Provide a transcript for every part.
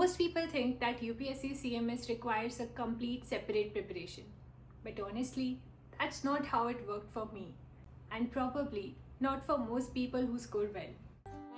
Most people think that UPSC CMS requires a complete separate preparation. But honestly, that's not how it worked for me, and probably not for most people who score well.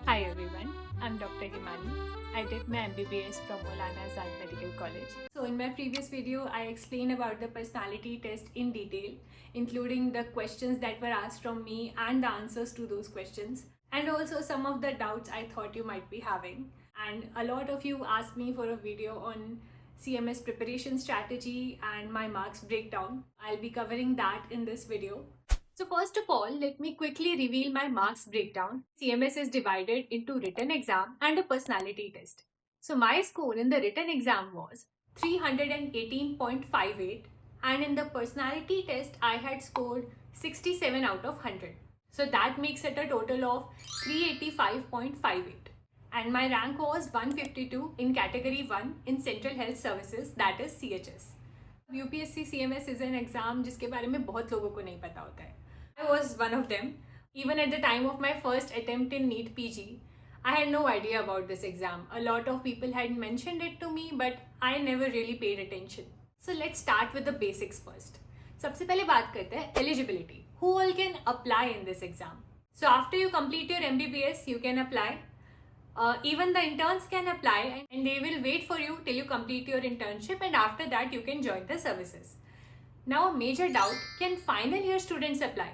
Hi everyone, I'm Dr. Himani. I did my MBBS from Maulana Azad Medical College. So in my previous video, I explained about the personality test in detail, including the questions that were asked from me and the answers to those questions, and also some of the doubts I thought you might be having. And a lot of you asked me for a video on CMS preparation strategy and my marks breakdown. I'll be covering that in this video. So first of all, let me quickly reveal my marks breakdown. CMS is divided into written exam and a personality test. So my score in the written exam was 318.58, and in the personality test I had scored 67 out of 100. So that makes it a total of 385.58. And my rank was 152 in category 1 in Central Health Services, that is CHS. UPSC CMS is an exam जिसके बारे में बहुत लोगों को नहीं पता होता है. I was one of them. Even at the time of my first attempt in NEET PG, I had no idea about this exam. A lot of people had mentioned it to me, but I never really paid attention. So let's start with the basics first. सबसे पहले बात करते हैं eligibility. Who all can apply in this exam? So after you complete your MBBS, you can apply. Even the interns can apply, and they will wait for you till you complete your internship, and after that you can join the services. Now a major doubt, can final year students apply?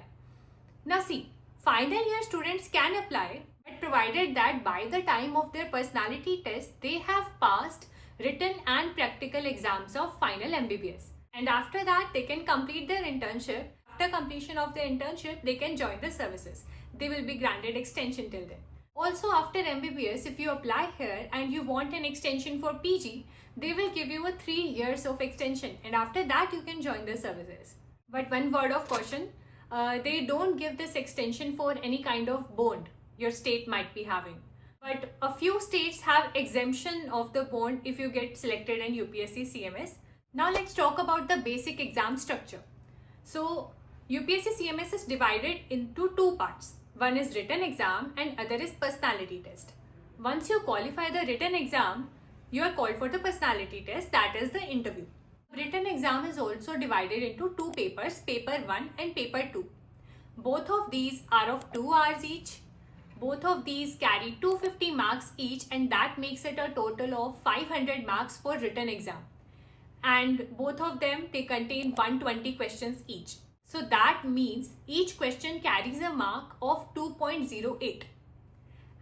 Now see, final year students can apply, but provided that by the time of their personality test, they have passed written and practical exams of final MBBS. And after that, they can complete their internship. After completion of their internship, they can join the services. They will be granted extension till then. Also, after MBBS, if you apply here and you want an extension for PG, they will give you a 3 years of extension, and after that you can join the services. But one word of caution, they don't give this extension for any kind of bond your state might be having. But a few states have exemption of the bond if you get selected in UPSC CMS. Now let's talk about the basic exam structure. So UPSC CMS is divided into two parts. One is written exam and other is personality test. Once you qualify the written exam, you are called for the personality test, that is the interview. Written exam is also divided into two papers, paper 1 and paper 2. Both of these are of 2 hours each. Both of these carry 250 marks each, and that makes it a total of 500 marks for written exam. And both of them, they contain 120 questions each. So that means each question carries a mark of 2.08,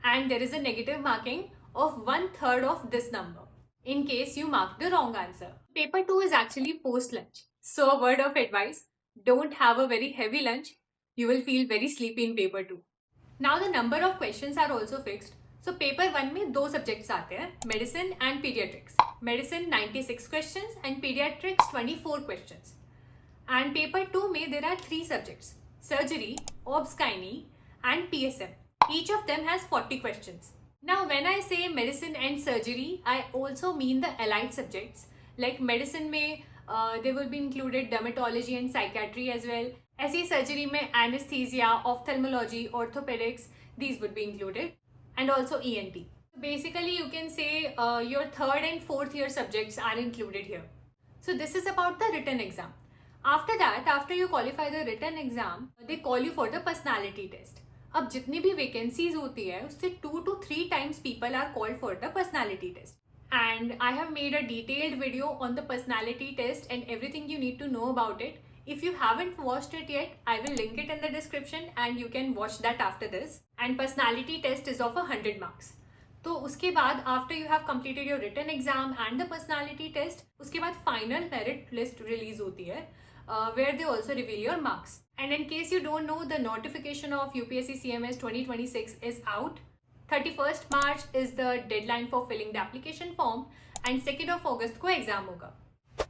and there is a negative marking of 1/3 of this number in case you mark the wrong answer. Paper 2 is actually post lunch. So a word of advice, don't have a very heavy lunch. You will feel very sleepy in paper 2. Now the number of questions are also fixed. So paper 1 में दो subjects आते हैं, medicine and pediatrics. Medicine 96 questions and pediatrics 24 questions. And paper 2 में there are 3 subjects, surgery, obs-gynae and PSM. Each of them has 40 questions. Now when I say medicine and surgery, I also mean the allied subjects. Like medicine में they will be included dermatology and psychiatry as well. ऐसी surgery में anesthesia, ophthalmology, orthopedics, these would be included, and also ENT. Basically you can say your 3rd and 4th year subjects are included here. So this is about the written exam. After that, after you qualify the written exam, they call you for the personality test. अब जितनी भी vacancies होती है उससे 2 to 3 times people are called for the personality test. And I have made a detailed video on the personality test and everything you need to know about it. If you haven't watched it yet, I will link it in the description and you can watch that after this. And personality test is of 100 marks. तो उसके बाद after you have completed your written exam and the personality test, उसके बाद final merit list release होती है, where they also reveal your marks. And in case you don't know, the notification of UPSC CMS 2026 is out. 31st March is the deadline for filling the application form, and 2nd of August को exam होगा.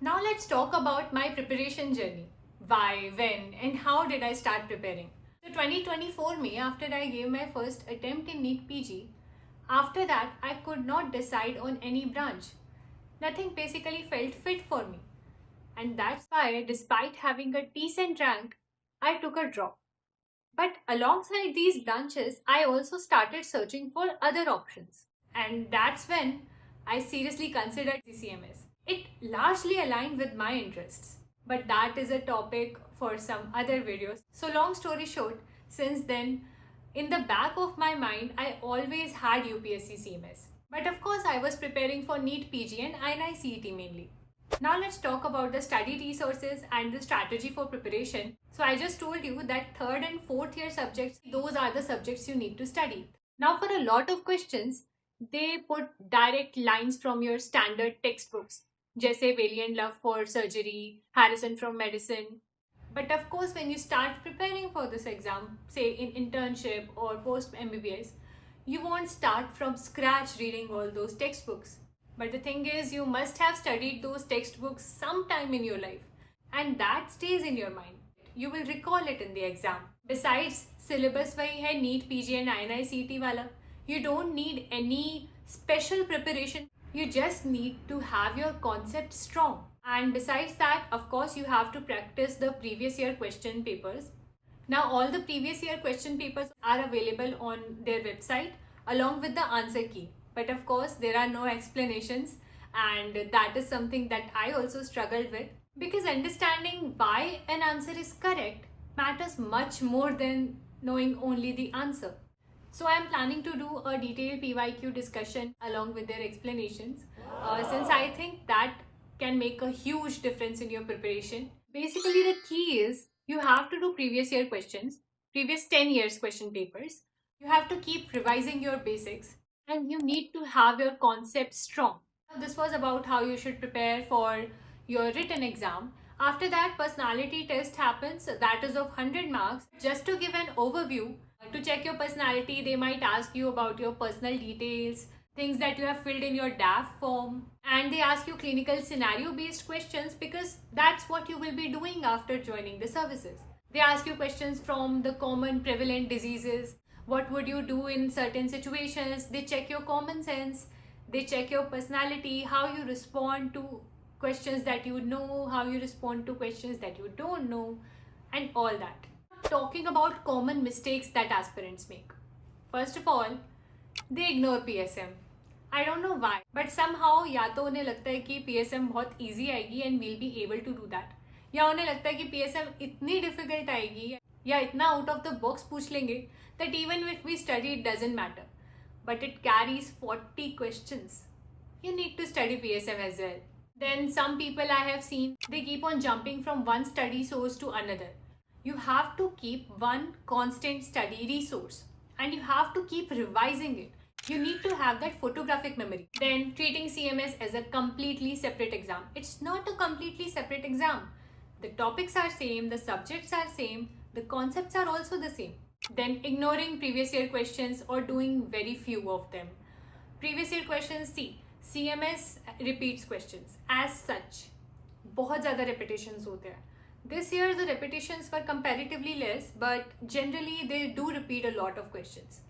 Now let's talk about my preparation journey. Why, when, and how did I start preparing? So 2024 में, after I gave my first attempt in NEET PG, after that I could not decide on any branch. Nothing basically felt fit for me. And that's why, despite having a decent rank, I took a drop. But alongside these branches, I also started searching for other options. And that's when I seriously considered CCMS. It largely aligned with my interests, but that is a topic for some other videos. So long story short, since then, in the back of my mind, I always had UPSC CMS. But of course, I was preparing for NEET PG and INI CET mainly. Now let's talk about the study resources and the strategy for preparation. So I just told you that third and fourth year subjects, those are the subjects you need to study. Now for a lot of questions, they put direct lines from your standard textbooks, जैसे Valiant Love for Surgery, Harrison from Medicine. But of course, when you start preparing for this exam, say in internship or post MBBS, you won't start from scratch reading all those textbooks. But the thing is, you must have studied those textbooks sometime in your life, and that stays in your mind. You will recall it in the exam. Besides, syllabus वही है NEET PG and INI CET वाला. You don't need any special preparation. You just need to have your concept strong. And besides that, of course, you have to practice the previous year question papers. Now, all the previous year question papers are available on their website along with the answer key. But of course, there are no explanations, and that is something that I also struggled with, because understanding why an answer is correct matters much more than knowing only the answer. So I am planning to do a detailed PYQ discussion along with their explanations, since I think that can make a huge difference in your preparation. Basically, the key is you have to do previous year questions, previous 10 years question papers. You have to keep revising your basics, and you need to have your concept strong. This was about how you should prepare for your written exam. After that, personality test happens, that is of 100 marks. Just to give an overview, to check your personality, they might ask you about your personal details, things that you have filled in your DAF form, and they ask you clinical scenario based questions, because that's what you will be doing after joining the services. They ask you questions from the common prevalent diseases. What would you do in certain situations? They check your common sense, they check your personality, how you respond to questions that you know, how you respond to questions that you don't know, and all that. Talking about common mistakes that aspirants make. First of all, they ignore PSM. I don't know why, but somehow या तो उन्हें लगता है कि PSM बहुत easy आएगी and we'll be able to do that, या उन्हें लगता है कि PSM इतनी difficult आएगी या इतना out of the box पूछ लेंगे that even if we study it doesn't matter. But it carries 40 questions. You need to study PSM as well. Then some people I have seen, they keep on jumping from one study source to another. You have to keep one constant study resource, and you have to keep revising it. You need to have that photographic memory. Then treating CMS as a completely separate exam. It's not a completely separate exam. The topics are same, the subjects are same, the concepts are also the same. Then ignoring previous year questions or doing very few of them. Previous year questions, see, CMS repeats questions as such. बहुत ज़्यादा repetitions होते हैं. This year the repetitions were comparatively less, but generally they do repeat a lot of questions.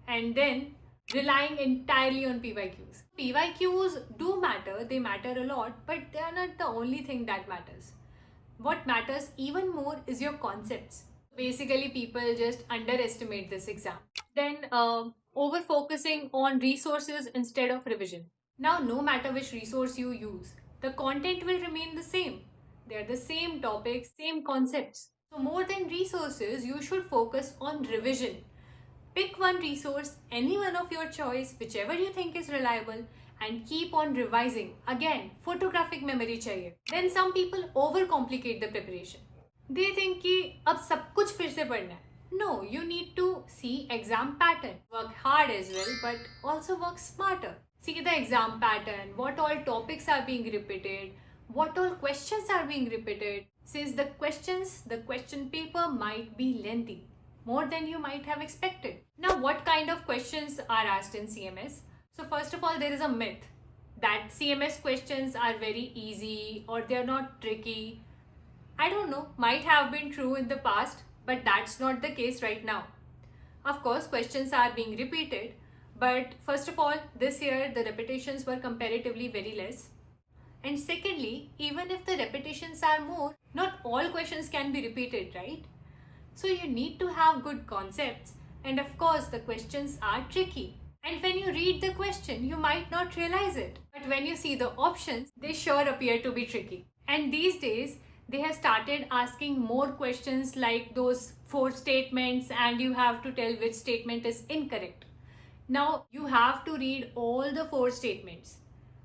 And then relying entirely on PYQs. PYQs do matter, they matter a lot, but they are not the only thing that matters. What matters even more is your concepts. Basically, people just underestimate this exam. Then over focusing on resources instead of revision. Now, no matter which resource you use, the content will remain the same. They are the same topics, same concepts. So more than resources, you should focus on revision. Pick one resource, any one of your choice, whichever you think is reliable, and keep on revising. Again, photographic memory चाहिए. Then some people overcomplicate the preparation. They think कि अब सब कुछ फिर से पढ़ना है. No, you need to see exam pattern. Work hard as well, but also work smarter. See the exam pattern, what all topics are being repeated, what all questions are being repeated. Since the question paper might be lengthy, more than you might have expected. Now, what kind of questions are asked in CMS? So first of all, there is a myth that CMS questions are very easy or they are not tricky. I don't know, might have been true in the past, but that's not the case right now. Of course, questions are being repeated, but first of all, this year the repetitions were comparatively very less. And secondly, even if the repetitions are more, not all questions can be repeated, right? So you need to have good concepts, and of course the questions are tricky. And when you read the question, you might not realize it. But when you see the options, they sure appear to be tricky. And these days, they have started asking more questions like those 4 statements, and you have to tell which statement is incorrect. Now, you have to read all the 4 statements,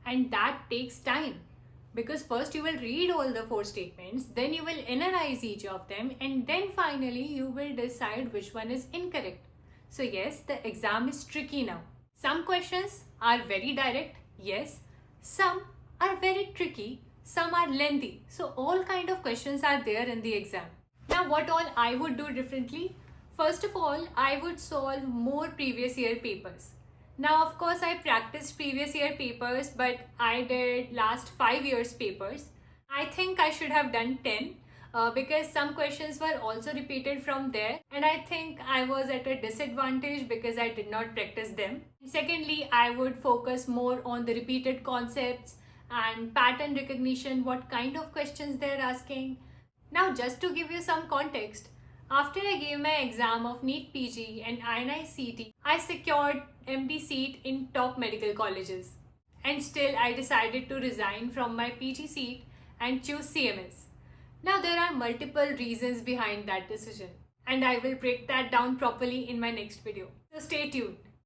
and that takes time. Because first you will read all the 4 statements, then you will analyze each of them, and then finally you will decide which one is incorrect. So yes, the exam is tricky now. Some questions are very direct, yes. Some are very tricky, some are lengthy. So all kind of questions are there in the exam. Now what all I would do differently? First of all, I would solve more previous year papers. Now of course I practiced previous year papers, but I did last 5 years papers. I think I should have done 10 because some questions were also repeated from there, and I think I was at a disadvantage because I did not practice them. Secondly, I would focus more on the repeated concepts and pattern recognition, what kind of questions they're asking. Now just to give you some context, after I gave my exam of NEET PG and INI CET, I secured MD seat in top medical colleges. And still I decided to resign from my PG seat and choose CMS. Now there are multiple reasons behind that decision, and I will break that down properly in my next video. So stay tuned.